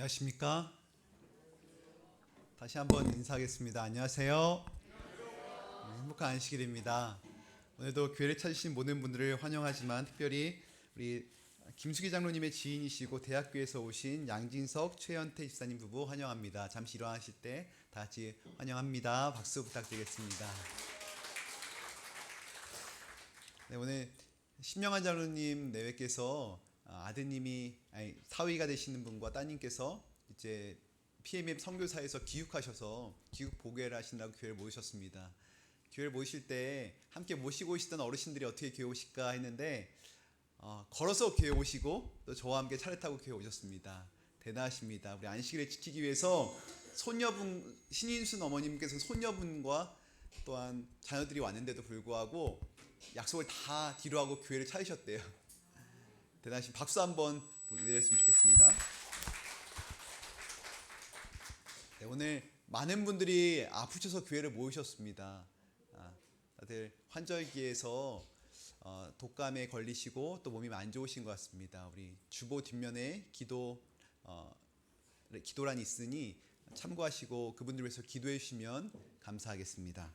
안녕하십니까? 다시 한번 인사하겠습니다. 안녕하세요. 행복한 안식일입니다. 오늘도 교회를 찾으신 모든 분들을 환영하지만 특별히 우리 김수기 장로님의 지인이시고 대학교에서 오신 양진석, 최현태 집사님 부부 환영합니다. 잠시 일어나실 때 다 같이 환영합니다. 박수 부탁드리겠습니다. 네, 오늘 신명한 장로님 내외께서 사위가 되시는 분과 따님께서 이제 PMM 선교사에서 귀국하셔서 귀국 보고회를 하신다고 교회를 모으셨습니다. 교회를 모이실 때 함께 모시고 오시던 어르신들이 어떻게 교회 오실까 했는데 걸어서 교회 오시고 또 저와 함께 차를 타고 교회 오셨습니다. 대단하십니다. 우리 안식일을 지키기 위해서 신인순 어머님께서 손녀분과 또한 자녀들이 왔는데도 불구하고 약속을 다 뒤로하고 교회를 찾으셨대요. 대단하신 박수 한번 보내드렸으면 좋겠습니다. 네, 오늘 많은 분들이 아프셔서 교회를 모이셨습니다. 다들 환절기에서 독감에 걸리시고 또 몸이 안 좋으신 것 같습니다. 우리 주보 뒷면에 기도란이 있으니 참고하시고 그분들 위해서 기도해 주시면 감사하겠습니다.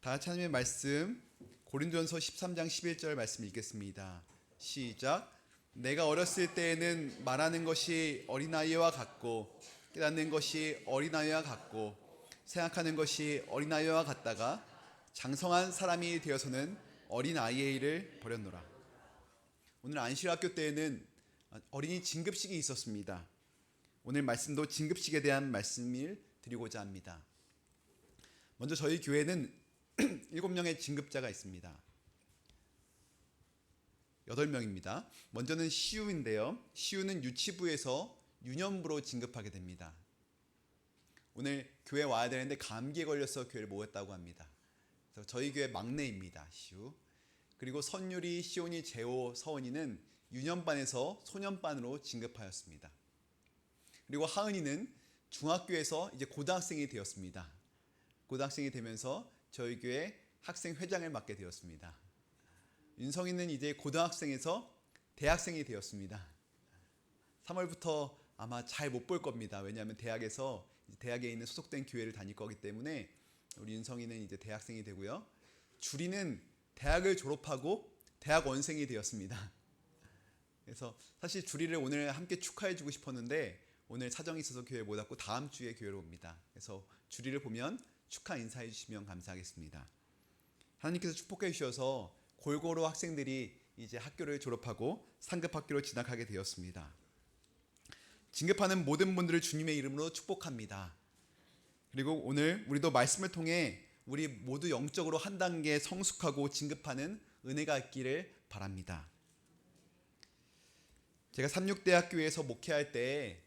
다 같이 하나님의 말씀 고린도전서 13장 11절 말씀 읽겠습니다. 시작. 내가 어렸을 때에는 말하는 것이 어린아이와 같고 깨닫는 것이 어린아이와 같고 생각하는 것이 어린아이와 같다가 장성한 사람이 되어서는 어린아이의 일을 버렸노라. 오늘 안식학교 때에는 어린이 진급식이 있었습니다. 오늘 말씀도 진급식에 대한 말씀을 드리고자 합니다. 먼저 저희 교회는 7명의 진급자가 있습니다. 8명입니다. 먼저는 시우인데요. 시우는 유치부에서 유년부로 진급하게 됩니다. 오늘 교회 와야 되는데 감기에 걸려서 교회를 모였다고 합니다. 그래서 저희 교회 막내입니다. 시우. 그리고 선율이, 시온이, 재호, 서은이는 유년반에서 소년반으로 진급하였습니다. 그리고 하은이는 중학교에서 이제 고등학생이 되었습니다. 고등학생이 되면서 저희 교회 학생 회장을 맡게 되었습니다. 윤성이는 이제 고등학생에서 대학생이 되었습니다. 3월부터 아마 잘 못 볼 겁니다. 왜냐하면 대학에 있는 소속된 교회를 다닐 거기 때문에 우리 윤성이는 이제 대학생이 되고요. 주리는 대학을 졸업하고 대학원생이 되었습니다. 그래서 사실 주리를 오늘 함께 축하해주고 싶었는데 오늘 사정이 있어서 교회에 못 왔고 다음 주에 교회로 옵니다. 그래서 주리를 보면 축하 인사해 주시면 감사하겠습니다. 하나님께서 축복해 주셔서 골고루 학생들이 이제 학교를 졸업하고 상급 학교로 진학하게 되었습니다. 진급하는 모든 분들을 주님의 이름으로 축복합니다. 그리고 오늘 우리도 말씀을 통해 우리 모두 영적으로 한 단계 성숙하고 진급하는 은혜가 있기를 바랍니다. 제가 삼육대학교에서 목회할 때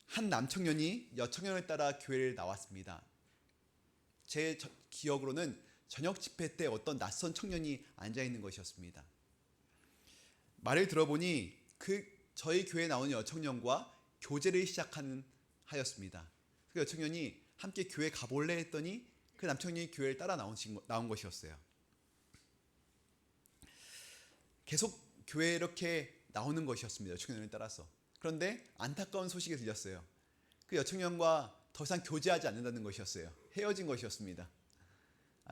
한 남청년이 여청년을 따라 교회를 나왔습니다. 제 기억으로는 저녁 집회 때 어떤 낯선 청년이 앉아있는 것이었습니다. 말을 들어보니 저희 교회에 나오는 여청년과 교제를 하였습니다. 그 여청년이 함께 교회 가볼래 했더니 그 남청년이 교회를 따라 나온 것이었어요. 계속 교회에 이렇게 나오는 것이었습니다. 여청년을 따라서. 그런데 안타까운 소식이 들렸어요. 그 여청년과 더 이상 교제하지 않는다는 것이었어요. 헤어진 것이었습니다.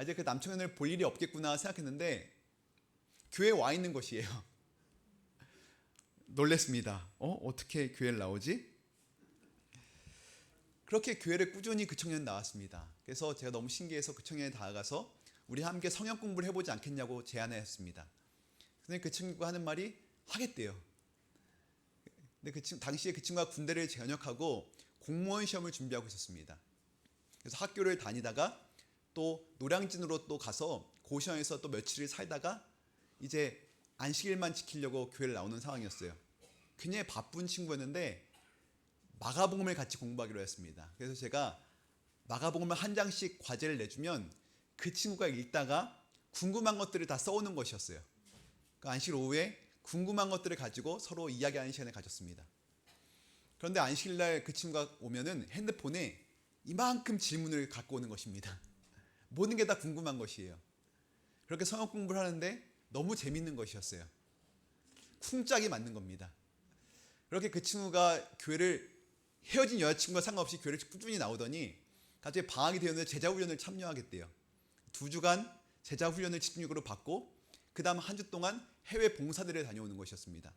이제 그 남청년을 볼 일이 없겠구나 생각했는데 교회에 와 있는 것이에요. 놀랬습니다. 어떻게 교회를 나오지? 그렇게 교회를 꾸준히 그 청년은 나왔습니다. 그래서 제가 너무 신기해서 그 청년에 다가가서 우리 함께 성경 공부를 해보지 않겠냐고 제안했습니다. 근데 그 친구가 하는 말이 하겠대요. 근데 당시에 그 친구가 군대를 전역하고 공무원 시험을 준비하고 있었습니다. 그래서 학교를 다니다가 또 노량진으로 또 가서 고시원에서 또 며칠을 살다가 이제 안식일만 지키려고 교회를 나오는 상황이었어요. 굉장히 바쁜 친구였는데 마가복음을 같이 공부하기로 했습니다. 그래서 제가 마가복음을 한 장씩 과제를 내주면 그 친구가 읽다가 궁금한 것들을 다 써오는 것이었어요. 그 안식일 오후에 궁금한 것들을 가지고 서로 이야기하는 시간을 가졌습니다. 그런데 안식일날 그 친구가 오면은 핸드폰에 이만큼 질문을 갖고 오는 것입니다. 모든 게 다 궁금한 것이에요. 그렇게 성경 공부를 하는데 너무 재밌는 것이었어요. 쿵짝이 맞는 겁니다. 그렇게 그 친구가 교회를 헤어진 여자친구와 상관없이 교회를 꾸준히 나오더니 갑자기 방학이 되었는데 제자훈련을 참여하겠대요. 2주간 제자훈련을 집중적으로 받고 그 다음 한 주 동안 해외 봉사들을 다녀오는 것이었습니다.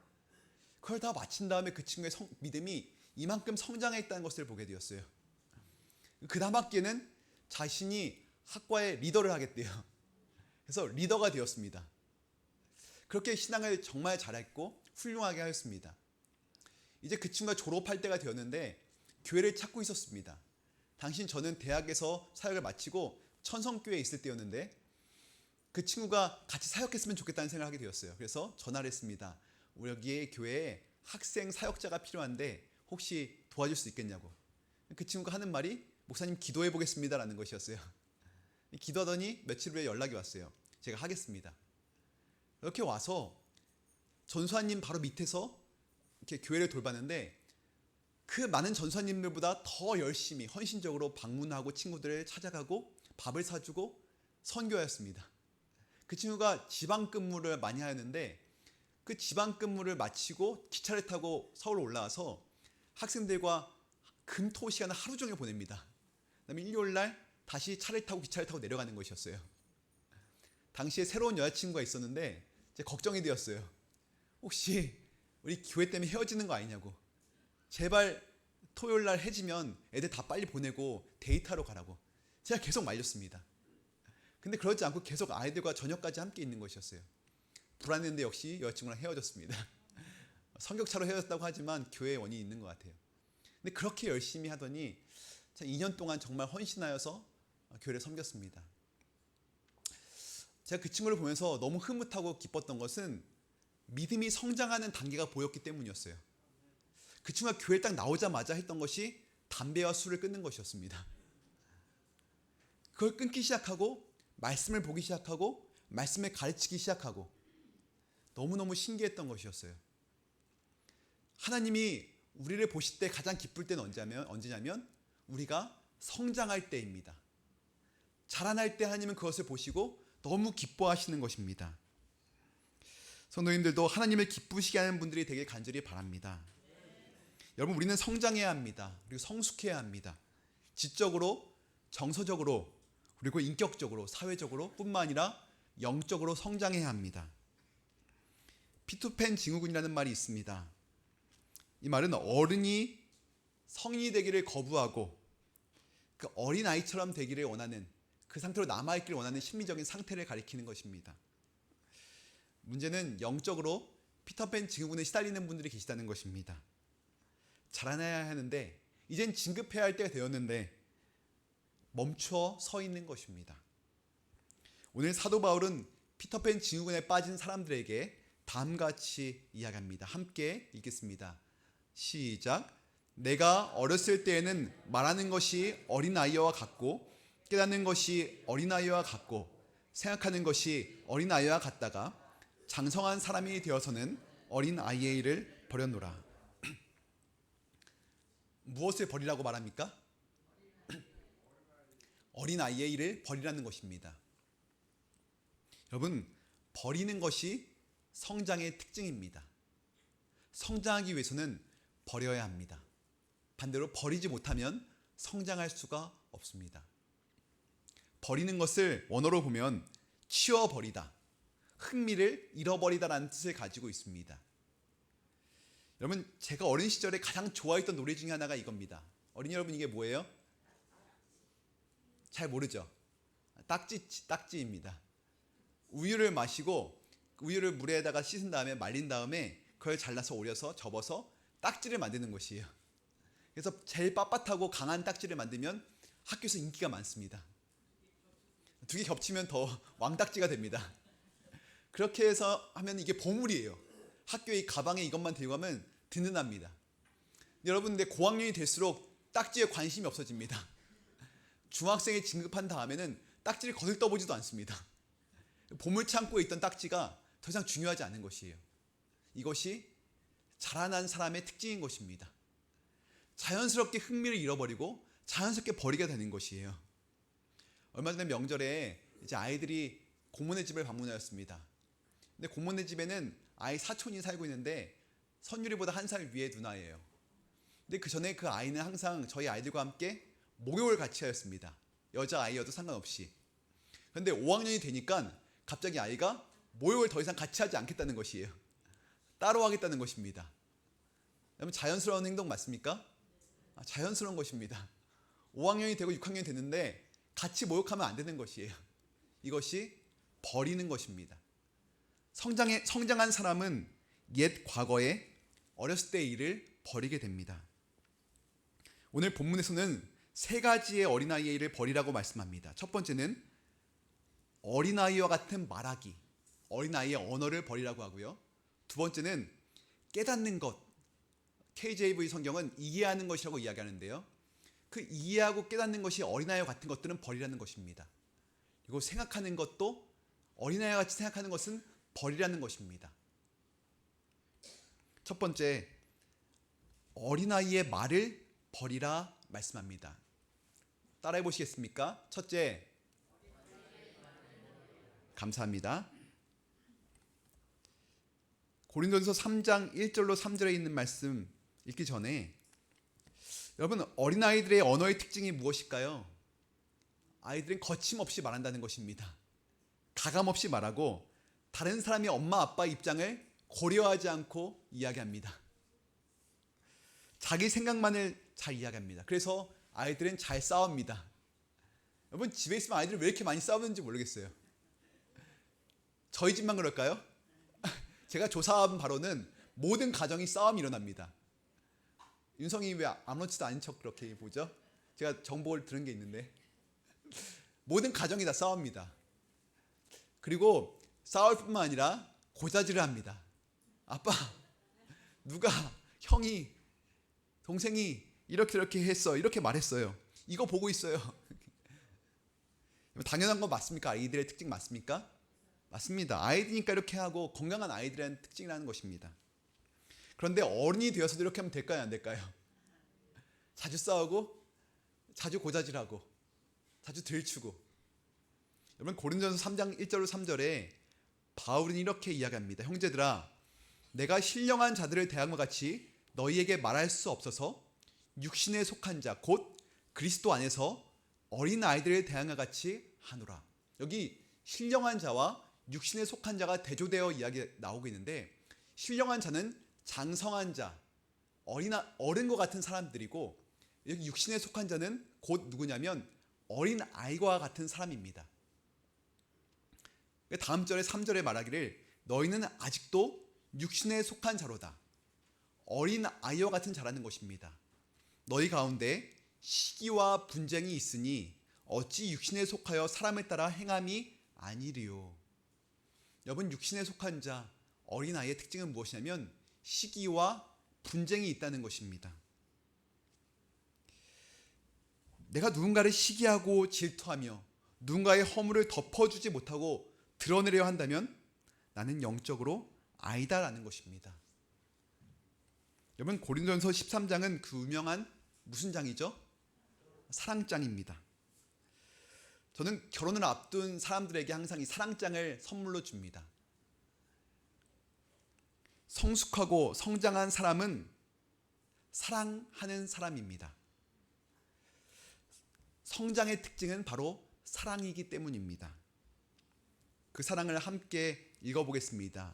그걸 다 마친 다음에 그 친구의 믿음이 이만큼 성장했다는 것을 보게 되었어요. 그 다음 학기에는 자신이 학과의 리더를 하겠대요. 그래서 리더가 되었습니다. 그렇게 신앙을 정말 잘했고 훌륭하게 하였습니다. 이제 그 친구가 졸업할 때가 되었는데 교회를 찾고 있었습니다. 당시 저는 대학에서 사역을 마치고 천성교회에 있을 때였는데 그 친구가 같이 사역했으면 좋겠다는 생각을 하게 되었어요. 그래서 전화를 했습니다. 우리 여기에 교회에 학생 사역자가 필요한데 혹시 도와줄 수 있겠냐고. 그 친구가 하는 말이 목사님 기도해 보겠습니다 라는 것이었어요. 기도하더니 며칠 후에 연락이 왔어요. 제가 하겠습니다. 이렇게 와서 전수환님 바로 밑에서 이렇게 교회를 돌봤는데 그 많은 전수환님들보다 더 열심히 헌신적으로 방문하고 친구들을 찾아가고 밥을 사주고 선교하였습니다. 그 친구가 지방 근무를 많이 하였는데 그 지방 근무를 마치고 기차를 타고 서울 올라와서 학생들과 금토 시간을 하루 종일 보냅니다. 그다음에 일요일 날 다시 차를 타고 기차를 타고 내려가는 것이었어요. 당시에 새로운 여자친구가 있었는데 이제 걱정이 되었어요. 혹시 우리 교회 때문에 헤어지는 거 아니냐고. 제발 토요일 날 해지면 애들 다 빨리 보내고 데이트하러 가라고. 제가 계속 말렸습니다. 근데 그러지 않고 계속 아이들과 저녁까지 함께 있는 것이었어요. 불안했는데 역시 여자친구랑 헤어졌습니다. 성격차로 헤어졌다고 하지만 교회에 원인이 있는 것 같아요. 근데 그렇게 열심히 하더니 2년 동안 정말 헌신하여서 교회를 섬겼습니다. 제가 그 친구를 보면서 너무 흐뭇하고 기뻤던 것은 믿음이 성장하는 단계가 보였기 때문이었어요. 그 친구가 교회에 딱 나오자마자 했던 것이 담배와 술을 끊는 것이었습니다. 그걸 끊기 시작하고 말씀을 보기 시작하고 말씀을 가르치기 시작하고 너무너무 신기했던 것이었어요. 하나님이 우리를 보실 때 가장 기쁠 때는 언제냐면 우리가 성장할 때입니다. 자라날 때 하나님은 그것을 보시고 너무 기뻐하시는 것입니다. 성도님들도 하나님을 기쁘시게 하는 분들이 되길 간절히 바랍니다. 여러분, 우리는 성장해야 합니다. 그리고 성숙해야 합니다. 지적으로, 정서적으로, 그리고 인격적으로, 사회적으로 뿐만 아니라 영적으로 성장해야 합니다. 피터팬 증후군이라는 말이 있습니다. 이 말은 어른이 성인이 되기를 거부하고 그 어린아이처럼 되기를 원하는, 그 상태로 남아있기를 원하는 심리적인 상태를 가리키는 것입니다. 문제는 영적으로 피터팬 증후군에 시달리는 분들이 계시다는 것입니다. 자라나야 하는데 이젠 진급해야 할 때가 되었는데 멈춰 서 있는 것입니다. 오늘 사도 바울은 피터팬 증후군에 빠진 사람들에게 다음같이 이야기합니다. 함께 읽겠습니다. 시작. 내가 어렸을 때에는 말하는 것이 어린아이와 같고 깨닫는 것이 어린아이와 같고 생각하는 것이 어린아이와 같다가 장성한 사람이 되어서는 어린아이의 일을 버렸노라. 무엇을 버리라고 말합니까? 어린아이의 일을 버리라는 것입니다. 여러분, 버리는 것이 성장의 특징입니다. 성장하기 위해서는 버려야 합니다. 반대로 버리지 못하면 성장할 수가 없습니다. 버리는 것을 원어로 보면 치워버리다, 흥미를 잃어버리다라는 뜻을 가지고 있습니다. 여러분, 제가 어린 시절에 가장 좋아했던 노래 중에 하나가 이겁니다. 어린이 여러분, 이게 뭐예요? 잘 모르죠? 딱지입니다. 우유를 마시고 우유를 물에다가 씻은 다음에 말린 다음에 그걸 잘라서 오려서 접어서 딱지를 만드는 것이에요. 그래서 제일 빳빳하고 강한 딱지를 만들면 학교에서 인기가 많습니다. 두 개 겹치면 더 왕딱지가 됩니다. 그렇게 해서 하면 이게 보물이에요. 학교에 가방에 이것만 들고 가면 든든합니다. 여러분, 근데 고학년이 될수록 딱지에 관심이 없어집니다. 중학생에 진급한 다음에는 딱지를 거들떠보지도 않습니다. 보물창고에 있던 딱지가 더 이상 중요하지 않은 것이에요. 이것이 자라난 사람의 특징인 것입니다. 자연스럽게 흥미를 잃어버리고 자연스럽게 버리게 되는 것이에요. 얼마 전에 명절에 이제 아이들이 고모네 집을 방문하였습니다. 근데 고모네 집에는 아이 사촌이 살고 있는데 선율이보다 한 살 위의 누나예요. 근데 그 전에 그 아이는 항상 저희 아이들과 함께 목욕을 같이 하였습니다. 여자아이여도 상관없이. 그런데 5학년이 되니까 갑자기 아이가 목욕을 더 이상 같이 하지 않겠다는 것이에요. 따로 하겠다는 것입니다. 여러분, 자연스러운 행동 맞습니까? 자연스러운 것입니다. 5학년이 되고 6학년이 됐는데 같이 목욕하면 안 되는 것이에요. 이것이 버리는 것입니다. 성장한 사람은 옛 과거에 어렸을 때의 일을 버리게 됩니다. 오늘 본문에서는 세 가지의 어린아이의 일을 버리라고 말씀합니다. 첫 번째는 어린아이와 같은 말하기, 어린아이의 언어를 버리라고 하고요. 두 번째는 깨닫는 것, KJV 성경은 이해하는 것이라고 이야기하는데요. 그 이해하고 깨닫는 것이 어린아이와 같은 것들은 버리라는 것입니다. 그리고 생각하는 것도 어린아이와 같이 생각하는 것은 버리라는 것입니다. 첫 번째, 어린아이의 말을 버리라 말씀합니다. 따라해 보시겠습니까? 첫째, 감사합니다. 고린도전서 3장 1절로 3절에 있는 말씀 읽기 전에 여러분, 어린아이들의 언어의 특징이 무엇일까요? 아이들은 거침없이 말한다는 것입니다. 가감없이 말하고 다른 사람이 엄마 아빠 입장을 고려하지 않고 이야기합니다. 자기 생각만을 잘 이야기합니다. 그래서 아이들은 잘 싸웁니다. 여러분, 집에 있으면 아이들이 왜 이렇게 많이 싸우는지 모르겠어요. 저희 집만 그럴까요? 제가 조사한 바로는 모든 가정이 싸움이 일어납니다. 윤성이 왜 아무렇지도 않은 척 그렇게 보죠? 제가 정보를 들은 게 있는데 모든 가정이 다 싸웁니다. 그리고 싸울 뿐만 아니라 고자질을 합니다. 아빠, 누가, 형이, 동생이 이렇게 했어, 이렇게 말했어요. 이거 보고 있어요. 당연한 거 맞습니까? 아이들의 특징 맞습니까? 맞습니다. 아이들이니까 이렇게 하고 건강한 아이들의 특징이라는 것입니다. 그런데 어른이 되어서도 이렇게 하면 될까요? 안 될까요? 자주 싸우고 자주 고자질하고 자주 들추고. 여러분, 고린도전서 3장 1절로 3절에 바울은 이렇게 이야기합니다. 형제들아, 내가 신령한 자들을 대한 것 같이 너희에게 말할 수 없어서 육신에 속한 자 곧 그리스도 안에서 어린 아이들을 대한 것 같이 하노라. 여기 신령한 자와 육신에 속한 자가 대조되어 이야기 나오고 있는데, 신령한 자는 장성한 자, 어른과 같은 사람들이고, 여기 육신에 속한 자는 곧 누구냐면 어린 아이와 같은 사람입니다. 다음 절에 3절에 말하기를 너희는 아직도 육신에 속한 자로다. 어린 아이와 같은 자라는 것입니다. 너희 가운데 시기와 분쟁이 있으니 어찌 육신에 속하여 사람을 따라 행함이 아니리요. 여러분, 육신에 속한 자, 어린아이의 특징은 무엇이냐면 시기와 분쟁이 있다는 것입니다. 내가 누군가를 시기하고 질투하며 누군가의 허물을 덮어주지 못하고 드러내려 한다면 나는 영적으로 아이다라는 것입니다. 여러분, 고린도전서 13장은 그 유명한 무슨 장이죠? 사랑장입니다. 저는 결혼을 앞둔 사람들에게 항상 이 사랑장을 선물로 줍니다. 성숙하고 성장한 사람은 사랑하는 사람입니다. 성장의 특징은 바로 사랑이기 때문입니다. 그 사랑을 함께 읽어보겠습니다.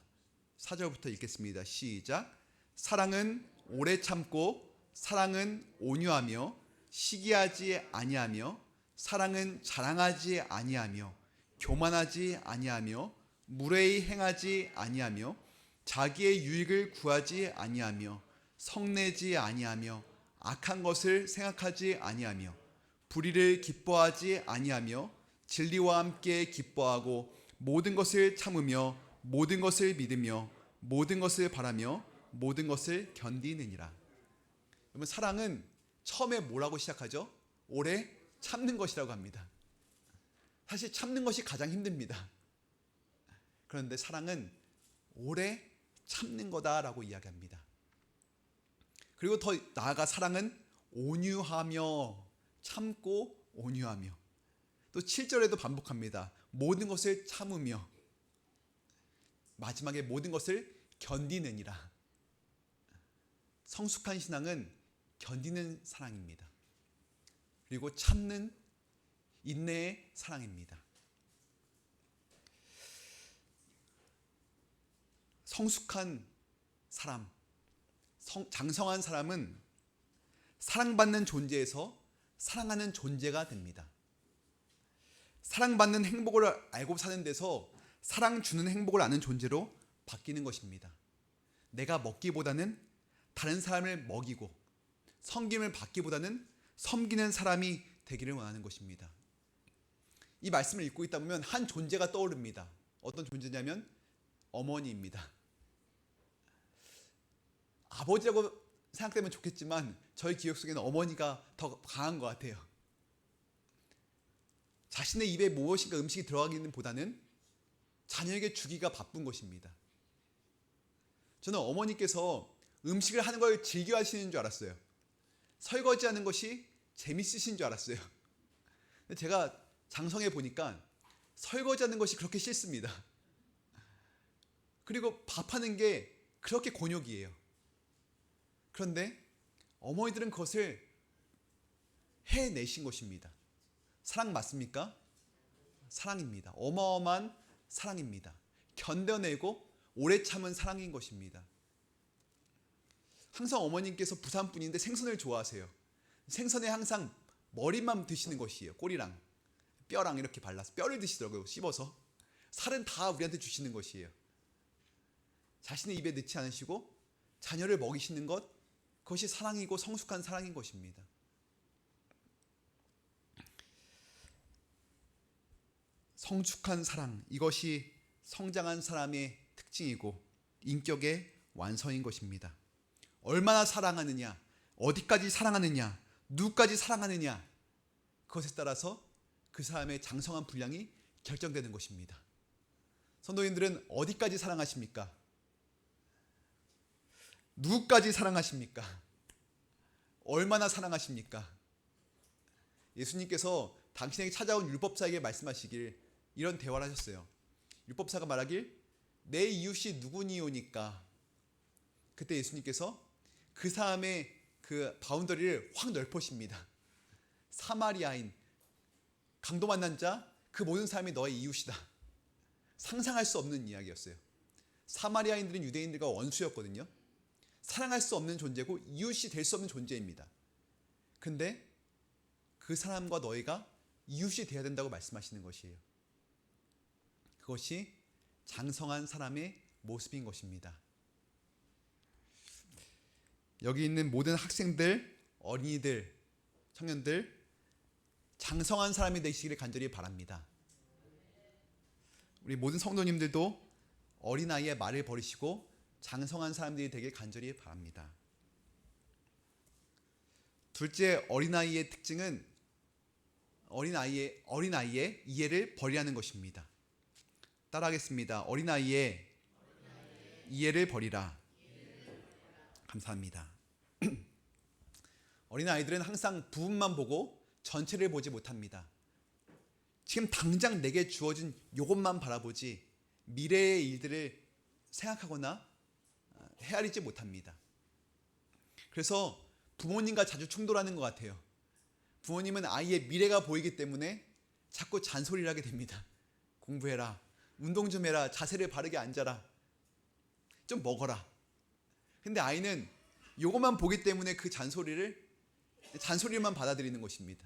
4절부터 읽겠습니다. 시작. 사랑은 오래 참고 사랑은 온유하며 시기하지 아니하며 사랑은 자랑하지 아니하며 교만하지 아니하며 무례히 행하지 아니하며 자기의 유익을 구하지 아니하며 성내지 아니하며 악한 것을 생각하지 아니하며 불의를 기뻐하지 아니하며 진리와 함께 기뻐하고 모든 것을 참으며 모든 것을 믿으며 모든 것을 바라며 모든 것을 견디느니라. 여러분, 사랑은 처음에 뭐라고 시작하죠? 오래 참는 것이라고 합니다. 사실 참는 것이 가장 힘듭니다. 그런데 사랑은 오래 참는 거다라고 이야기합니다. 그리고 더 나아가 사랑은 온유하며 참고 온유하며, 또 7절에도 반복합니다. 모든 것을 참으며, 마지막에 모든 것을 견디느니라. 성숙한 신앙은 견디는 사랑입니다. 그리고 참는 인내의 사랑입니다. 성숙한 사람, 장성한 사람은 사랑받는 존재에서 사랑하는 존재가 됩니다. 사랑받는 행복을 알고 사는 데서 사랑 주는 행복을 아는 존재로 바뀌는 것입니다. 내가 먹기보다는 다른 사람을 먹이고 섬김을 받기보다는 섬기는 사람이 되기를 원하는 것입니다. 이 말씀을 읽고 있다 보면 한 존재가 떠오릅니다. 어떤 존재냐면 어머니입니다. 아버지라고 생각되면 좋겠지만 저희 기억 속에는 어머니가 더 강한 것 같아요. 자신의 입에 무엇인가 음식이 들어가기는 보다는 자녀에게 주기가 바쁜 것입니다. 저는 어머니께서 음식을 하는 걸 즐겨 하시는 줄 알았어요. 설거지하는 것이 재밌으신 줄 알았어요. 근데 제가 장성해 보니까 설거지하는 것이 그렇게 싫습니다. 그리고 밥하는 게 그렇게 곤욕이에요. 그런데 어머니들은 그것을 해내신 것입니다. 사랑 맞습니까? 사랑입니다. 어마어마한 사랑입니다. 견뎌내고 오래 참은 사랑인 것입니다. 항상 어머님께서 부산분인데 생선을 좋아하세요. 생선에 항상 머리만 드시는 것이에요. 꼬리랑 뼈랑 이렇게 발라서 뼈를 드시더라고요. 씹어서. 살은 다 우리한테 주시는 것이에요. 자신의 입에 넣지 않으시고 자녀를 먹이시는 것, 그것이 사랑이고 성숙한 사랑인 것입니다. 성숙한 사랑, 이것이 성장한 사람의 특징이고 인격의 완성인 것입니다. 얼마나 사랑하느냐, 어디까지 사랑하느냐, 누구까지 사랑하느냐, 그것에 따라서 그 사람의 장성한 분량이 결정되는 것입니다. 성도님들은 어디까지 사랑하십니까? 누구까지 사랑하십니까? 얼마나 사랑하십니까? 예수님께서 당신에게 찾아온 율법사에게 말씀하시길 이런 대화를 하셨어요. 율법사가 말하길 내 이웃이 누구니오니까. 그때 예수님께서 그 사람의 그 바운더리를 확 넓으십니다. 사마리아인, 강도 만난 자, 그 모든 사람이 너의 이웃이다. 상상할 수 없는 이야기였어요. 사마리아인들은 유대인들과 원수였거든요. 사랑할 수 없는 존재고 이웃이 될 수 없는 존재입니다. 근데 그 사람과 너희가 이웃이 되어야 된다고 말씀하시는 것이에요. 그것이 장성한 사람의 모습인 것입니다. 여기 있는 모든 학생들, 어린이들, 청년들, 장성한 사람이 되시기를 간절히 바랍니다. 우리 모든 성도님들도 어린아이의 말을 버리시고 장성한 사람들이 되길 간절히 바랍니다. 둘째, 어린아이의 특징은 어린아이의 이해를 버리라는 것입니다. 따라하겠습니다. 어린아이의 이해를 버리라. 감사합니다. 어린아이들은 항상 부분만 보고 전체를 보지 못합니다. 지금 당장 내게 주어진 이것만 바라보지 미래의 일들을 생각하거나 헤아리지 못합니다. 그래서 부모님과 자주 충돌하는 것 같아요. 부모님은 아이의 미래가 보이기 때문에 자꾸 잔소리를 하게 됩니다. 공부해라, 운동 좀 해라, 자세를 바르게 앉아라, 좀 먹어라. 근데 아이는 이것만 보기 때문에 그 잔소리만 받아들이는 것입니다.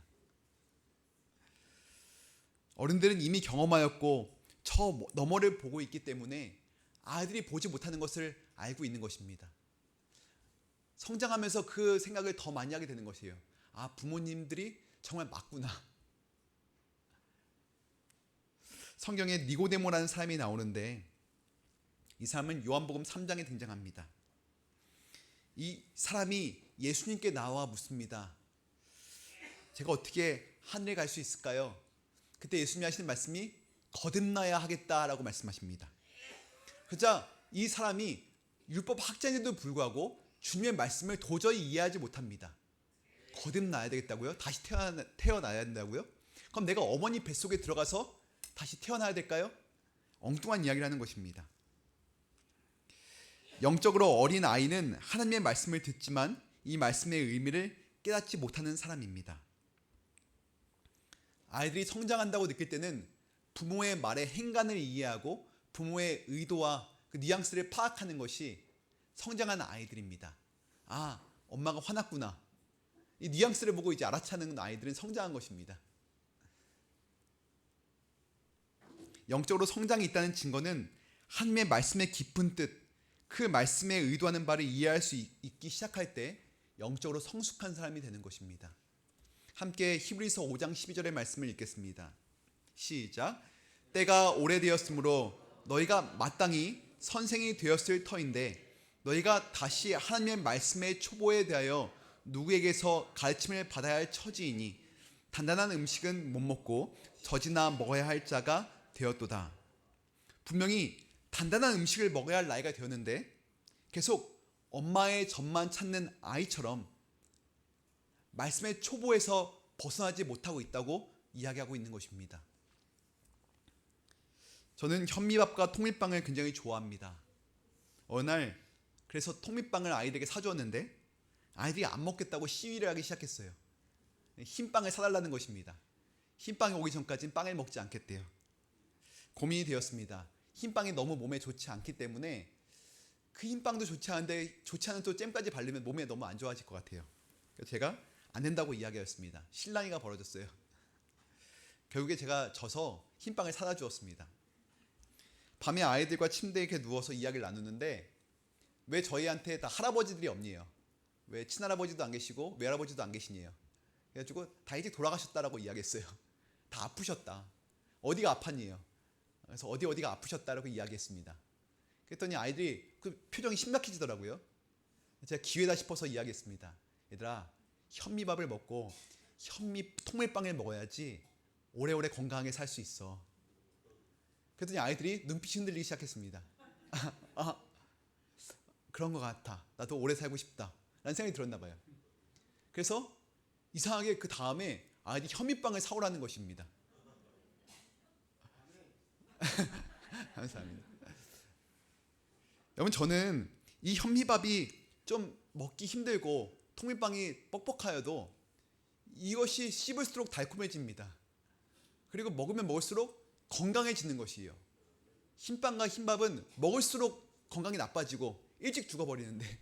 어른들은 이미 경험하였고 저 너머를 보고 있기 때문에 아이들이 보지 못하는 것을 알고 있는 것입니다. 성장하면서 그 생각을 더 많이 하게 되는 것이에요. 아, 부모님들이 정말 맞구나. 성경에 니고데모라는 사람이 나오는데 이 사람은 요한복음 3장에 등장합니다. 이 사람이 예수님께 나와 묻습니다. 제가 어떻게 하늘에 갈 수 있을까요? 그때 예수님이 하시는 말씀이 거듭나야 하겠다라고 말씀하십니다. 그러자 이 사람이 율법 학자인데도 불구하고 주님의 말씀을 도저히 이해하지 못합니다. 거듭나야 되겠다고요? 다시 태어나야 된다고요? 그럼 내가 어머니 뱃속에 들어가서 다시 태어나야 될까요? 엉뚱한 이야기를 하는 것입니다. 영적으로 어린 아이는 하나님의 말씀을 듣지만 이 말씀의 의미를 깨닫지 못하는 사람입니다. 아이들이 성장한다고 느낄 때는 부모의 말의 행간을 이해하고 부모의 의도와 그 뉘앙스를 파악하는 것이 성장한 아이들입니다. 아, 엄마가 화났구나. 이 뉘앙스를 보고 이제 알아차는 아이들은 성장한 것입니다. 영적으로 성장이 있다는 증거는 하나님의 말씀의 깊은 뜻, 그 말씀에 의도하는 바를 이해할 수 있기 시작할 때 영적으로 성숙한 사람이 되는 것입니다. 함께 히브리서 5장 12절의 말씀을 읽겠습니다. 시작. 때가 오래되었으므로 너희가 마땅히 선생이 되었을 터인데 너희가 다시 하나님의 말씀의 초보에 대하여 누구에게서 가르침을 받아야 할 처지이니 단단한 음식은 못 먹고 젖이나 먹어야 할 자가 되었도다. 분명히 단단한 음식을 먹어야 할 나이가 되었는데 계속 엄마의 젖만 찾는 아이처럼 말씀의 초보에서 벗어나지 못하고 있다고 이야기하고 있는 것입니다. 저는 현미밥과 통밀빵을 굉장히 좋아합니다. 어느 날 그래서 통밀빵을 아이들에게 사주었는데 아이들이 안 먹겠다고 시위를 하기 시작했어요. 흰빵을 사달라는 것입니다. 흰빵이 오기 전까지는 빵을 먹지 않겠대요. 고민이 되었습니다. 흰빵이 너무 몸에 좋지 않기 때문에 그 흰빵도 좋지 않은데 좋지 않은 또 잼까지 바르면 몸에 너무 안 좋아질 것 같아요. 그래서 제가 안 된다고 이야기하였습니다. 실랑이가 벌어졌어요. 결국에 제가 져서 흰빵을 사다 주었습니다. 밤에 아이들과 침대에 이렇게 누워서 이야기를 나누는데 왜 저희한테 다 할아버지들이 없니요? 왜 친할아버지도 안 계시고 외할아버지도 안 계시니요? 그래가지고 다 일찍 돌아가셨다라고 이야기했어요. 다 아프셨다. 어디가 아팠니요? 그래서 어디가 아프셨다라고 이야기했습니다. 그랬더니 아이들이 그 표정이 심각해지더라고요. 제가 기회다 싶어서 이야기했습니다. 얘들아, 현미밥을 먹고 현미 통밀빵을 먹어야지 오래오래 건강하게 살 수 있어. 그랬더니 아이들이 눈빛이 흔들리기 시작했습니다. 그런 것 같아. 나도 오래 살고 싶다. 라는 생각이 들었나 봐요. 그래서 이상하게 그 다음에 아이들이 현미빵을 사오라는 것입니다. 감사합니다. 여러분, 저는 이 현미밥이 좀 먹기 힘들고 통밀빵이 뻑뻑하여도 이것이 씹을수록 달콤해집니다. 그리고 먹으면 먹을수록 건강해지는 것이에요. 흰빵과 흰밥은 먹을수록 건강이 나빠지고 일찍 죽어버리는데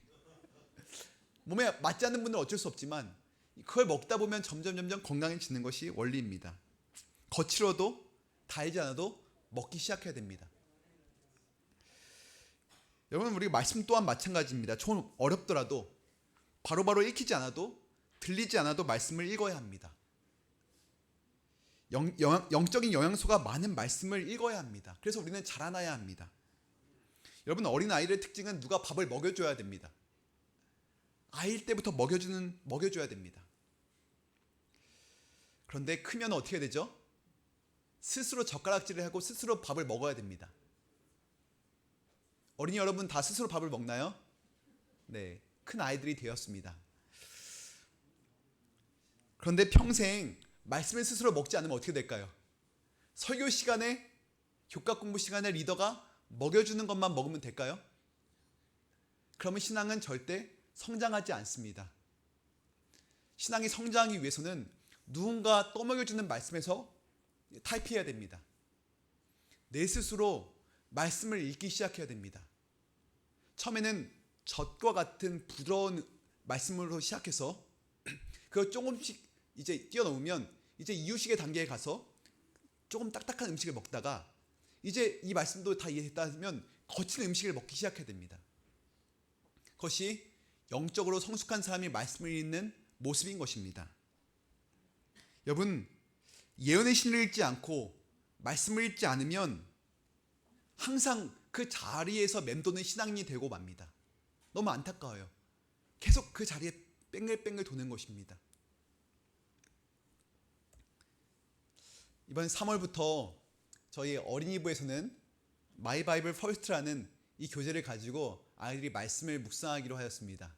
몸에 맞지 않는 분들은 어쩔 수 없지만 그걸 먹다 보면 점점 건강해지는 것이 원리입니다. 거칠어도 달지 않아도 먹기 시작해야 됩니다. 여러분, 우리 말씀 또한 마찬가지입니다. 좀 어렵더라도 바로바로 읽히지 않아도 들리지 않아도 말씀을 읽어야 합니다. 영적인 영양소가 많은 말씀을 읽어야 합니다. 그래서 우리는 자라나야 합니다. 여러분, 어린아이의 특징은 누가 밥을 먹여줘야 됩니다. 아이일 때부터 먹여줘야 됩니다. 그런데 크면 어떻게 되죠? 스스로 젓가락질을 하고 스스로 밥을 먹어야 됩니다. 어린이 여러분 다 스스로 밥을 먹나요? 네, 큰 아이들이 되었습니다. 그런데 평생 말씀을 스스로 먹지 않으면 어떻게 될까요? 설교 시간에, 교과 공부 시간에 리더가 먹여주는 것만 먹으면 될까요? 그러면 신앙은 절대 성장하지 않습니다. 신앙이 성장하기 위해서는 누군가 떠먹여주는 말씀에서 탈피해야 됩니다. 내 스스로 말씀을 읽기 시작해야 됩니다. 처음에는 젖과 같은 부드러운 말씀으로 시작해서 그걸 조금씩 이제 뛰어넘으면 이제 이유식의 단계에 가서 조금 딱딱한 음식을 먹다가 이제 이 말씀도 다 이해했다면 거친 음식을 먹기 시작해야 됩니다. 그것이 영적으로 성숙한 사람이 말씀을 읽는 모습인 것입니다. 여러분, 예언의 신을 읽지 않고 말씀을 읽지 않으면 항상 그 자리에서 맴도는 신앙인이 되고 맙니다. 너무 안타까워요. 계속 그 자리에 뺑글뺑글 도는 것입니다. 이번 3월부터 저희 어린이부에서는 마이 바이블 퍼스트라는 이 교재를 가지고 아이들이 말씀을 묵상하기로 하였습니다.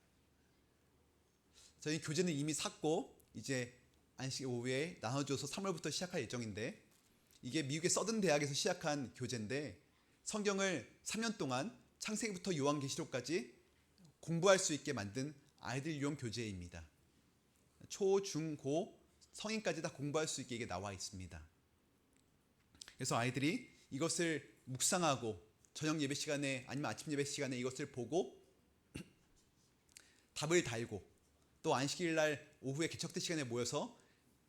저희 교재는 이미 샀고 이제 안식 오후에 나눠줘서 3월부터 시작할 예정인데 이게 미국의 서든 대학에서 시작한 교재인데 성경을 3년 동안 창세기부터 요한계시록까지 공부할 수 있게 만든 아이들용 교재입니다. 초, 중, 고, 성인까지 다 공부할 수 있게 이게 나와 있습니다. 그래서 아이들이 이것을 묵상하고 저녁 예배 시간에 아니면 아침 예배 시간에 이것을 보고 답을 달고 또 안식일 날 오후에 개척대 시간에 모여서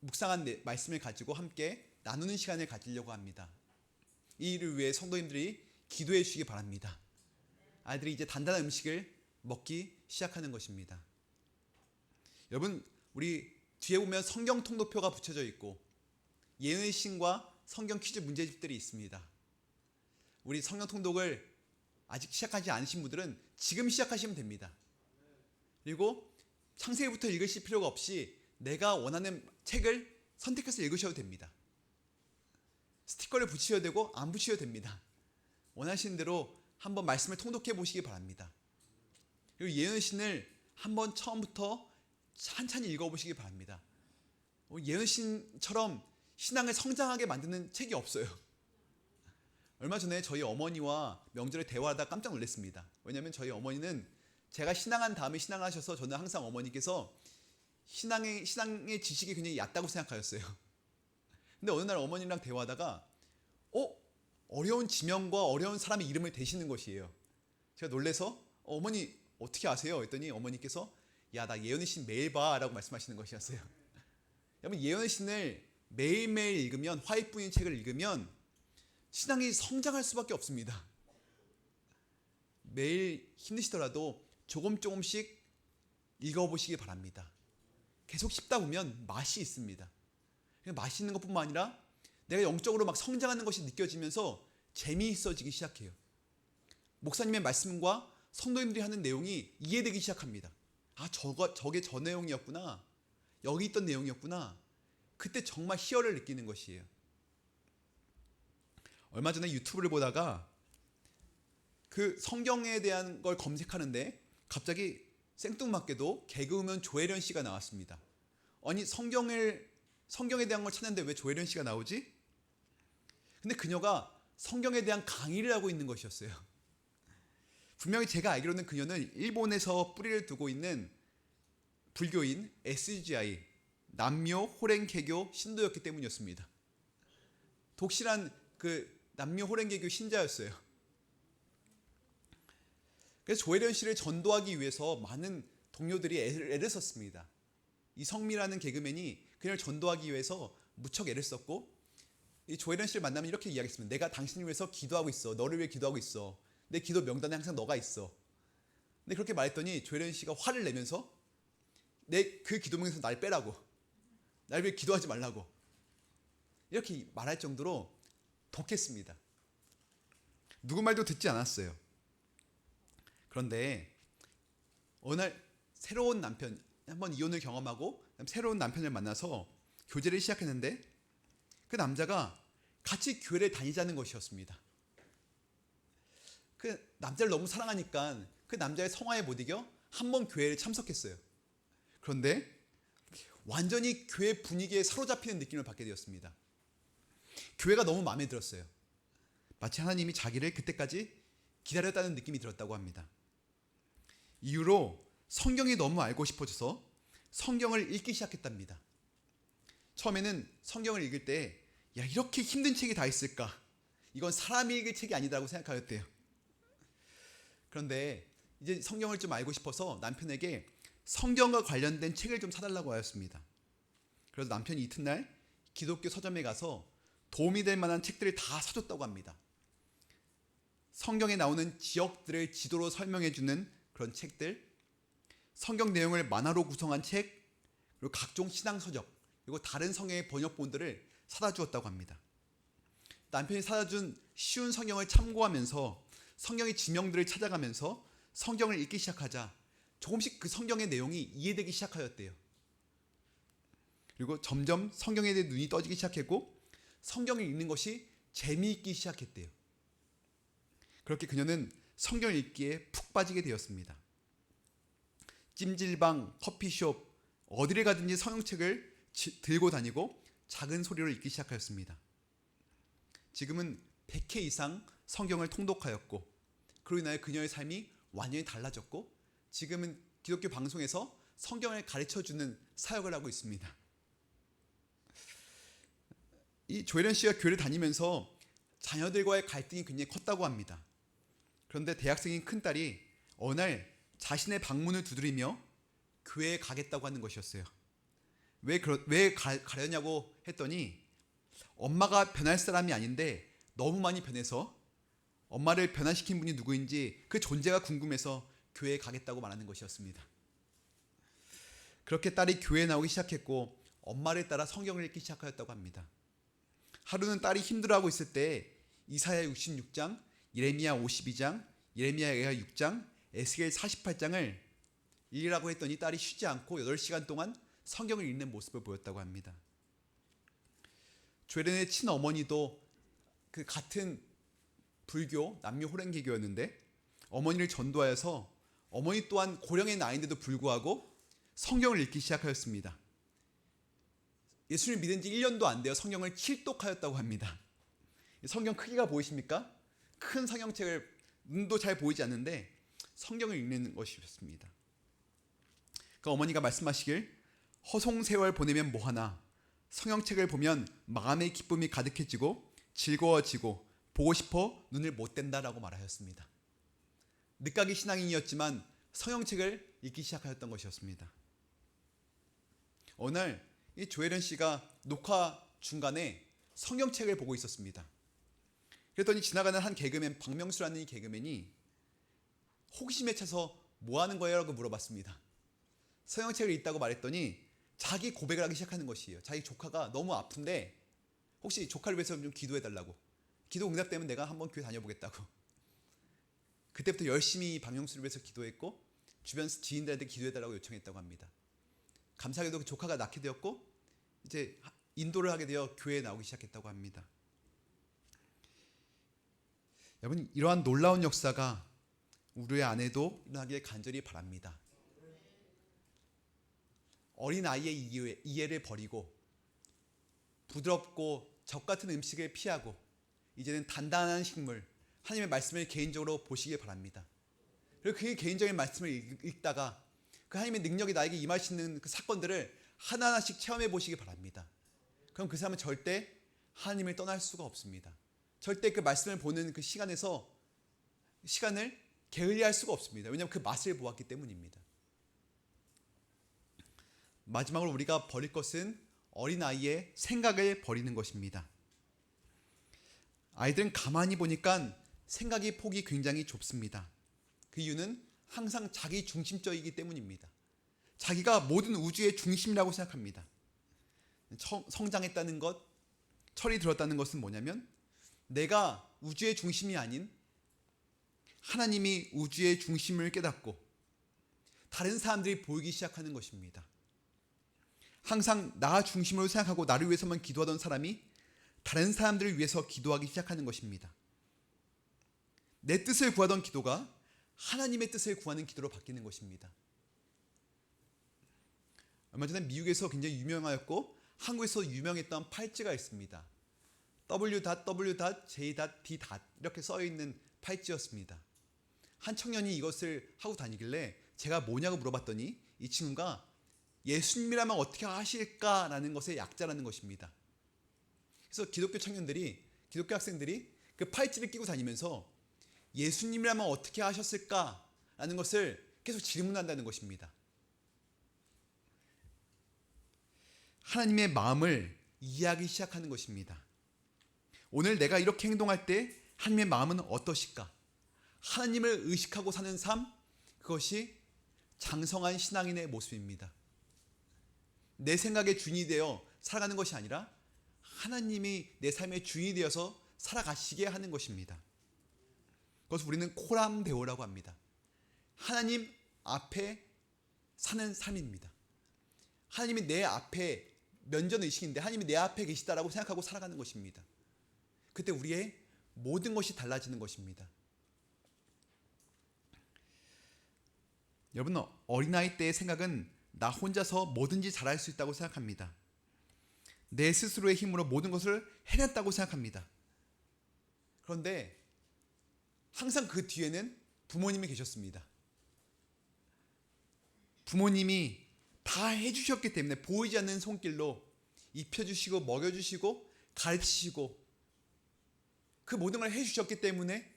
묵상한 말씀을 가지고 함께 나누는 시간을 가지려고 합니다. 이 일을 위해 성도님들이 기도해 주시기 바랍니다. 아이들이 이제 단단한 음식을 먹기 시작하는 것입니다. 여러분, 우리 뒤에 보면 성경 통도표가 붙여져 있고 예언의 신과 성경 퀴즈 문제집들이 있습니다. 우리 성경 통독을 아직 시작하지 않으신 분들은 지금 시작하시면 됩니다. 그리고 창세기부터 읽으실 필요가 없이 내가 원하는 책을 선택해서 읽으셔도 됩니다. 스티커를 붙이셔도 되고 안 붙이셔도 됩니다. 원하시는 대로 한번 말씀을 통독해 보시기 바랍니다. 그리고 예언신을 한번 처음부터 찬찬히 읽어보시기 바랍니다. 예언신처럼 신앙을 성장하게 만드는 책이 없어요. 얼마 전에 저희 어머니와 명절에 대화하다 깜짝 놀랐습니다. 왜냐하면 저희 어머니는 제가 신앙한 다음에 신앙하셔서 저는 항상 어머니께서 신앙의 지식이 굉장히 얕다고 생각하셨어요. 근데 어느 날 어머니랑 대화하다가 어려운 지명과 어려운 사람의 이름을 대시는 것이에요. 제가 놀라서 어머니 어떻게 아세요? 했더니 어머니께서 야, 나 예언의 신 매일 봐 라고 말씀하시는 것이었어요. 여러분, 예언의 신을 매일매일 읽으면, 화이트뿐인 책을 읽으면 신앙이 성장할 수밖에 없습니다. 매일 힘드시더라도 조금씩 읽어보시기 바랍니다. 계속 씹다 보면 맛이 있습니다. 맛이 있는 것뿐만 아니라 내가 영적으로 막 성장하는 것이 느껴지면서 재미있어지기 시작해요. 목사님의 말씀과 성도님들이 하는 내용이 이해되기 시작합니다. 아, 저게 저 내용이었구나. 여기 있던 내용이었구나. 그때 정말 희열을 느끼는 것이에요. 얼마 전에 유튜브를 보다가 그 성경에 대한 걸 검색하는데 갑자기 생뚱맞게도 개그우먼 조혜련 씨가 나왔습니다. 아니, 성경에 대한 걸 찾는데 왜 조혜련 씨가 나오지? 근데 그녀가 성경에 대한 강의를 하고 있는 것이었어요. 분명히 제가 알기로는 그녀는 일본에서 뿌리를 두고 있는 불교인 SGI 남묘 호랭개교 신도였기 때문이었습니다. 독실한 그 남묘 호랭개교 신자였어요. 그래서 조혜련 씨를 전도하기 위해서 많은 동료들이 애를 썼습니다. 이 성미라는 개그맨이 그녀를 전도하기 위해서 무척 애를 썼고, 이 조혜련 씨를 만나면 이렇게 이야기했습니다. 내가 당신을 위해서 기도하고 있어. 너를 위해 기도하고 있어. 내 기도 명단에 항상 너가 있어. 근데 그렇게 말했더니 조혜련 씨가 화를 내면서 내 그 기도 명단에서 날 빼라고, 날 위해 기도하지 말라고 이렇게 말할 정도로 독했습니다. 누구 말도 듣지 않았어요. 그런데 어느 날 새로운 남편, 한번 이혼을 경험하고 새로운 남편을 만나서 교제를 시작했는데 그 남자가 같이 교회를 다니자는 것이었습니다. 그 남자를 너무 사랑하니까 그 남자의 성화에 못 이겨 한 번 교회에 참석했어요. 그런데 완전히 교회 분위기에 사로잡히는 느낌을 받게 되었습니다. 교회가 너무 마음에 들었어요. 마치 하나님이 자기를 그때까지 기다렸다는 느낌이 들었다고 합니다. 이후로 성경이 너무 알고 싶어져서 성경을 읽기 시작했답니다. 처음에는 성경을 읽을 때 야, 이렇게 힘든 책이 다 있을까? 이건 사람이 읽을 책이 아니다라고 생각하였대요. 그런데 이제 성경을 좀 알고 싶어서 남편에게 성경과 관련된 책을 좀 사달라고 하였습니다. 그래서 남편이 이튿날 기독교 서점에 가서 도움이 될 만한 책들을 다 사줬다고 합니다. 성경에 나오는 지역들을 지도로 설명해주는 그런 책들, 성경 내용을 만화로 구성한 책, 그리고 각종 신앙서적, 그리고 다른 성경의 번역본들을 사다 주었다고 합니다. 남편이 사다 준 쉬운 성경을 참고하면서 성경의 지명들을 찾아가면서 성경을 읽기 시작하자 조금씩 그 성경의 내용이 이해되기 시작하였대요. 그리고 점점 성경에 대해 눈이 떠지기 시작했고 성경을 읽는 것이 재미있기 시작했대요. 그렇게 그녀는 성경을 읽기에 푹 빠지게 되었습니다. 찜질방, 커피숍, 어디를 가든지 성경책을 들고 다니고 작은 소리로 읽기 시작하였습니다. 지금은 100회 이상 성경을 통독하였고 그로 인하여 그녀의 삶이 완전히 달라졌고 지금은 기독교 방송에서 성경을 가르쳐주는 사역을 하고 있습니다. 이 조혜련 씨가 교회를 다니면서 자녀들과의 갈등이 굉장히 컸다고 합니다. 그런데 대학생인 큰딸이 어느 날 자신의 방문을 두드리며 교회에 가겠다고 하는 것이었어요. 왜 가려냐고 했더니 엄마가 변할 사람이 아닌데 너무 많이 변해서 엄마를 변화시킨 분이 누구인지 그 존재가 궁금해서 교회에 가겠다고 말하는 것이었습니다. 그렇게 딸이 교회에 나오기 시작했고 엄마를 따라 성경을 읽기 시작하였다고 합니다. 하루는 딸이 힘들어하고 있을 때 이사야 66장, 예레미야 52장, 예레미야 6장, 에스겔 48장을 읽으라고 했더니 딸이 쉬지 않고 8시간 동안 성경을 읽는 모습을 보였다고 합니다. 조혜련의 친어머니도 그 같은 불교 남녀 호랭개교였는데 어머니를 전도하여서 어머니 또한 고령의 나이인데도 불구하고 성경을 읽기 시작하였습니다. 예수를 믿은 지 1년도 안 되어 성경을 킬독하였다고 합니다. 성경 크기가 보이십니까? 큰 성경책을 눈도 잘 보이지 않는데 성경을 읽는 것이었습니다. 그 어머니가 말씀하시길 허송세월 보내면 뭐하나 성경책을 보면 마음의 기쁨이 가득해지고 즐거워지고 보고 싶어 눈을 못 뗀다라고 말하였습니다. 늦가기 신앙인이었지만 성경책을 읽기 시작하였던 것이었습니다. 어느 날 이 조혜련 씨가 녹화 중간에 성경책을 보고 있었습니다. 그랬더니 지나가는 한 개그맨 박명수라는 이 개그맨이 호기심에 차서 뭐 하는 거예요? 라고 물어봤습니다. 성경책을 읽다고 말했더니 자기 고백을 하기 시작하는 것이에요. 자기 조카가 너무 아픈데 혹시 조카를 위해서 좀 기도해달라고. 기도 응답되면 내가 한번 교회 다녀보겠다고. 그때부터 열심히 박명수를 위해서 기도했고 주변 지인들한테 기도해달라고 요청했다고 합니다. 감사하게도 그 조카가 낳게 되었고 이제 인도를 하게 되어 교회에 나오기 시작했다고 합니다. 여러분, 이러한 놀라운 역사가 우리의 안에도 일어나길 간절히 바랍니다. 어린 아이의 이해를 버리고 부드럽고 적 같은 음식을 피하고 이제는 단단한 식물 하나님의 말씀을 개인적으로 보시길 바랍니다. 그리고 그 개인적인 말씀을 읽다가 그 하나님의 능력이 나에게 임하시는 그 사건들을 하나하나씩 체험해 보시기 바랍니다. 그럼 그 사람은 절대 하나님을 떠날 수가 없습니다. 절대 그 말씀을 보는 그 시간을 게을리할 수가 없습니다. 왜냐하면 그 맛을 보았기 때문입니다. 마지막으로 우리가 버릴 것은 어린아이의 생각을 버리는 것입니다. 아이들은 가만히 보니까 생각의 폭이 굉장히 좁습니다. 그 이유는 항상 자기 중심적이기 때문입니다. 자기가 모든 우주의 중심이라고 생각합니다. 성장했다는 것, 철이 들었다는 것은 뭐냐면 내가 우주의 중심이 아닌 하나님이 우주의 중심을 깨닫고 다른 사람들이 보이기 시작하는 것입니다. 항상 나 중심으로 생각하고 나를 위해서만 기도하던 사람이 다른 사람들을 위해서 기도하기 시작하는 것입니다. 내 뜻을 구하던 기도가 하나님의 뜻을 구하는 기도로 바뀌는 것입니다. 얼마 전에 미국에서 굉장히 유명하였고 한국에서 유명했던 팔찌가 있습니다. W.W.J.D. 이렇게 써있는 팔찌였습니다. 한 청년이 이것을 하고 다니길래 제가 뭐냐고 물어봤더니 이 친구가 예수님이라면 어떻게 하실까라는 것의 약자라는 것입니다. 그래서 기독교 학생들이 그 팔찌를 끼고 다니면서 예수님이라면 어떻게 하셨을까라는 것을 계속 질문한다는 것입니다. 하나님의 마음을 이해하기 시작하는 것입니다. 오늘 내가 이렇게 행동할 때 하나님의 마음은 어떠실까? 하나님을 의식하고 사는 삶, 그것이 장성한 신앙인의 모습입니다. 내 생각의 주인이 되어 살아가는 것이 아니라 하나님이 내 삶의 주인이 되어서 살아가시게 하는 것입니다. 그것을 우리는 코람데오라고 합니다. 하나님 앞에 사는 삶입니다. 하나님이 내 앞에 면전의식인데 하나님이 내 앞에 계시다라고 생각하고 살아가는 것입니다. 그때 우리의 모든 것이 달라지는 것입니다. 여러분, 어린아이 때의 생각은 나 혼자서 뭐든지 잘할 수 있다고 생각합니다. 내 스스로의 힘으로 모든 것을 해냈다고 생각합니다. 그런데 항상 그 뒤에는 부모님이 계셨습니다. 부모님이 다 해주셨기 때문에 보이지 않는 손길로 입혀주시고 먹여주시고 가르치시고 그 모든 걸 해주셨기 때문에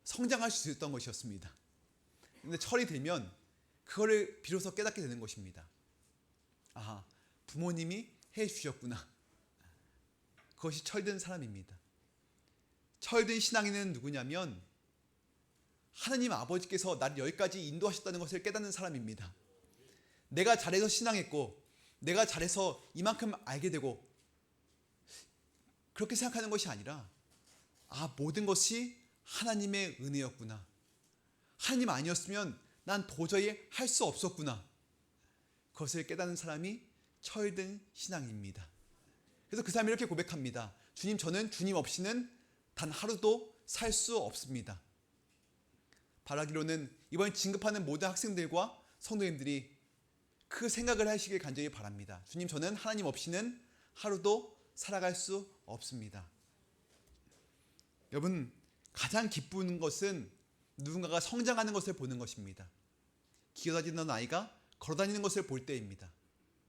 성장할 수 있었던 것이었습니다. 그런데 철이 들면 그거를 비로소 깨닫게 되는 것입니다. 아하, 부모님이 해주셨구나. 그것이 철든 사람입니다. 철든 신앙인은 누구냐면 하나님 아버지께서 나를 여기까지 인도하셨다는 것을 깨닫는 사람입니다. 내가 잘해서 신앙했고 내가 잘해서 이만큼 알게 되고 그렇게 생각하는 것이 아니라 모든 것이 하나님의 은혜였구나. 하나님 아니었으면 난 도저히 할 수 없었구나. 그것을 깨닫는 사람이 철든 신앙입니다. 그래서 그 사람이 이렇게 고백합니다. 주님, 저는 주님 없이는 단 하루도 살 수 없습니다. 바라기로는 이번 진급하는 모든 학생들과 성도님들이 그 생각을 하시길 간절히 바랍니다. 주님, 저는 하나님 없이는 하루도 살아갈 수 없습니다. 여러분, 가장 기쁜 것은 누군가가 성장하는 것을 보는 것입니다. 기어다니는 아이가 걸어다니는 것을 볼 때입니다.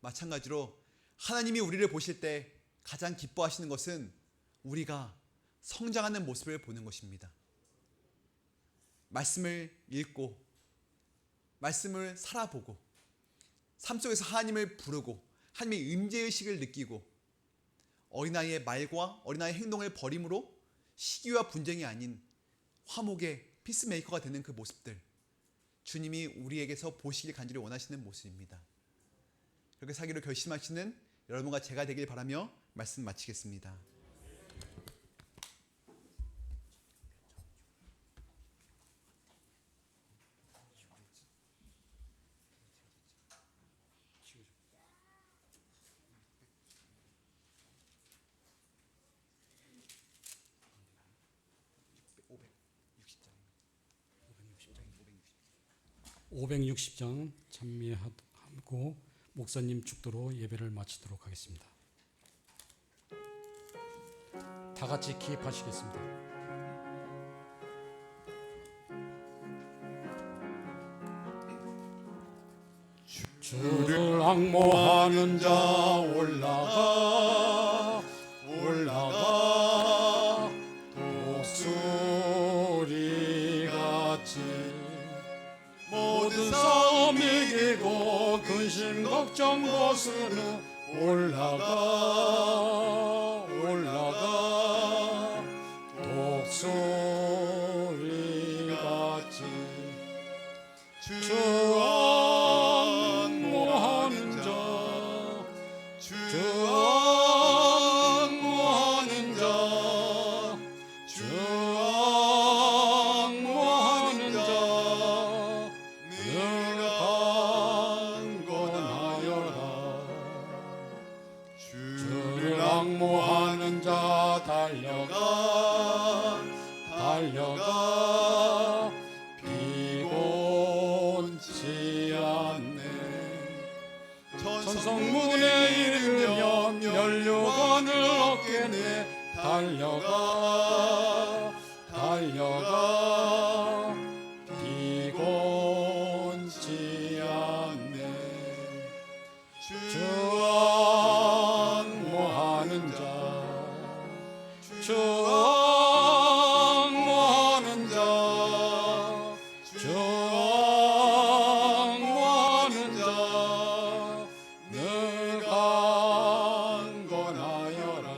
마찬가지로 하나님이 우리를 보실 때 가장 기뻐하시는 것은 우리가 성장하는 모습을 보는 것입니다. 말씀을 읽고 말씀을 살아보고 삶 속에서 하나님을 부르고 하나님의 임재의식을 느끼고 어린아이의 말과 어린아이의 행동을 버림으로 시기와 분쟁이 아닌 화목의 피스메이커가 되는 그 모습들, 주님이 우리에게서 보시길 간절히 원하시는 모습입니다. 그렇게 살기로 결심하시는 여러분과 제가 되길 바라며 말씀 마치겠습니다. (560장) 찬미하고 목사님 축도로 예배를 마치도록 하겠습니다. 다 같이 기입하시겠습니다. 주를 앙모하는 자 올라가 독수리같이 모든 싸움 이기고 근심 걱정 벗으러 올라가 독수리같이 주 앙모하는 자 앙모하는 자 달려가 피곤치 않네. 천성문에 이르면 면류관을 얻겠네. 달려가 피곤치 않네. 주 앙모하는 자 늘 강건하여라.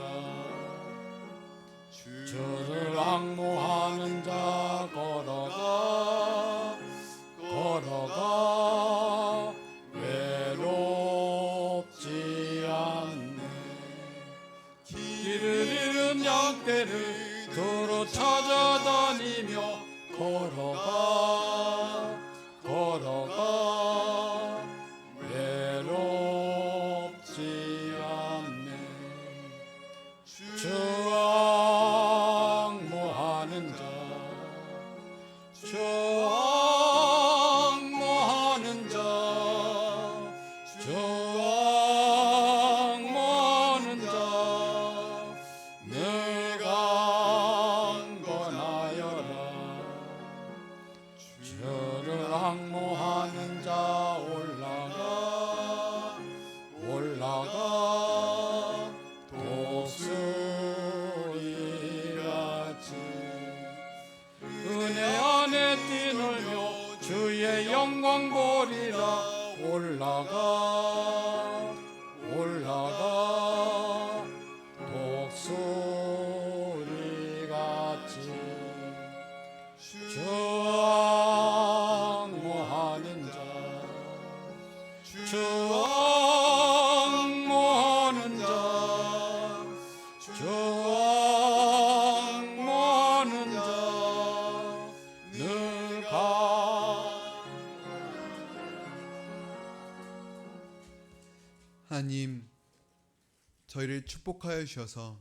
주를 앙모하는 자 걸어가 외롭지 않네. 길을 잃은 양떼를 두루 찾아다니며 걸어가 외롭지 않네. 주 앙모하는 자 늘 강건하여라. 악모하는 자 올라가 올라가 독수리같이 은혜 안에 뛰놀며 주의 영광 보리라 올라가 올라가 독수리같이 주 악모하는 자 주 악모하는 자 주 악모하는 자 늘 하나님, 저희를 축복하여 주셔서